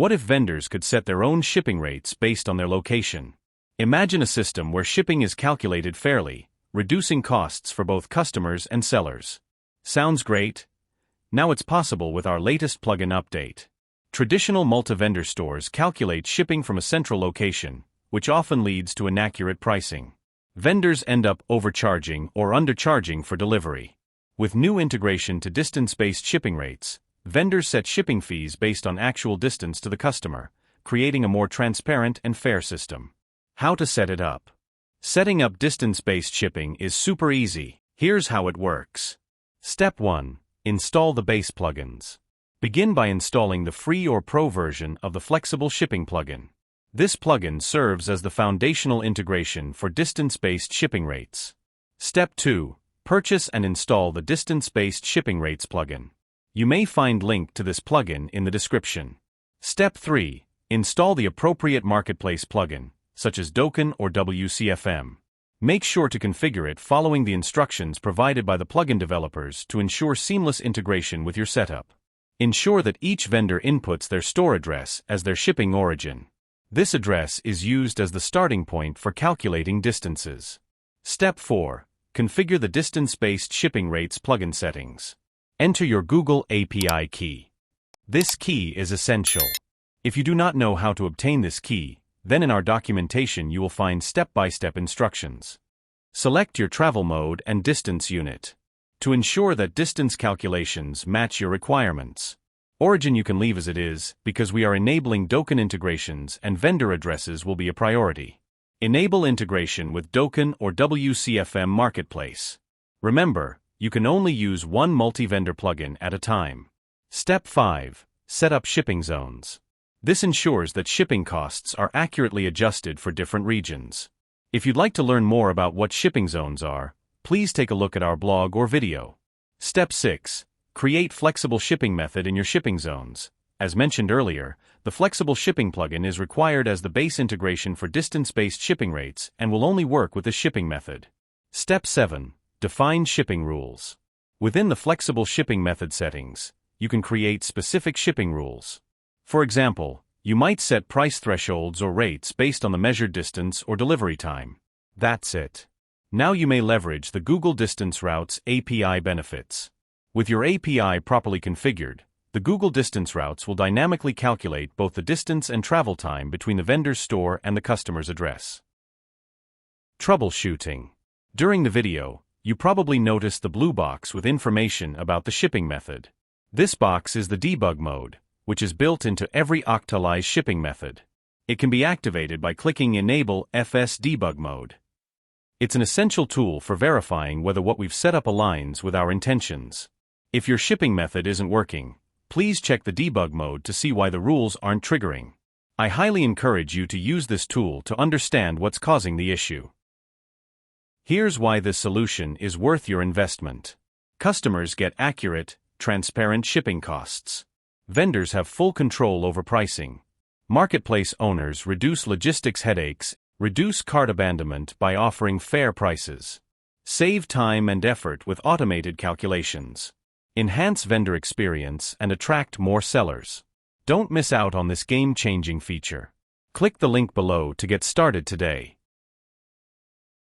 What if vendors could set their own shipping rates based on their location? Imagine a system where shipping is calculated fairly, reducing costs for both customers and sellers. Sounds great? Now it's possible with our latest plugin update. Traditional multi-vendor stores calculate shipping from a central location, which often leads to inaccurate pricing. Vendors end up overcharging or undercharging for delivery. With new integration to distance-based shipping rates, vendors set shipping fees based on actual distance to the customer, creating a more transparent and fair system. How to set it up? Setting up distance-based shipping is super easy. Here's how it works. Step 1. Install the base plugins. Begin by installing the free or pro version of the Flexible Shipping plugin. This plugin serves as the foundational integration for distance-based shipping rates. Step 2. Purchase and install the Distance-Based Shipping Rates plugin. You may find link to this plugin in the description. Step 3. Install the appropriate Marketplace plugin, such as Dokan or WCFM. Make sure to configure it following the instructions provided by the plugin developers to ensure seamless integration with your setup. Ensure that each vendor inputs their store address as their shipping origin. This address is used as the starting point for calculating distances. Step 4. Configure the Distance-Based Shipping Rates plugin settings. Enter your Google API key. This key is essential. If you do not know how to obtain this key, then in our documentation you will find step-by-step instructions. Select your travel mode and distance unit to ensure that distance calculations match your requirements. Origin you can leave as it is, because we are enabling Dokan integrations and vendor addresses will be a priority. Enable integration with Dokan or WCFM Marketplace. Remember, you can only use one multi-vendor plugin at a time. Step 5. Set up shipping zones. This ensures that shipping costs are accurately adjusted for different regions. If you'd like to learn more about what shipping zones are, please take a look at our blog or video. Step 6. Create flexible shipping method in your shipping zones. As mentioned earlier, the Flexible Shipping plugin is required as the base integration for distance-based shipping rates and will only work with the shipping method. Step 7. Define shipping rules. Within the Flexible Shipping method settings, you can create specific shipping rules. For example, you might set price thresholds or rates based on the measured distance or delivery time. That's it. Now you may leverage the Google Distance Routes API benefits. With your API properly configured, the Google Distance Routes will dynamically calculate both the distance and travel time between the vendor's store and the customer's address. Troubleshooting. During the video, you probably noticed the blue box with information about the shipping method. This box is the debug mode, which is built into every Octolize shipping method. It can be activated by clicking Enable FS Debug Mode. It's an essential tool for verifying whether what we've set up aligns with our intentions. If your shipping method isn't working, please check the debug mode to see why the rules aren't triggering. I highly encourage you to use this tool to understand what's causing the issue. Here's why this solution is worth your investment. Customers get accurate, transparent shipping costs. Vendors have full control over pricing. Marketplace owners reduce logistics headaches, reduce cart abandonment by offering fair prices. Save time and effort with automated calculations. Enhance vendor experience and attract more sellers. Don't miss out on this game-changing feature. Click the link below to get started today.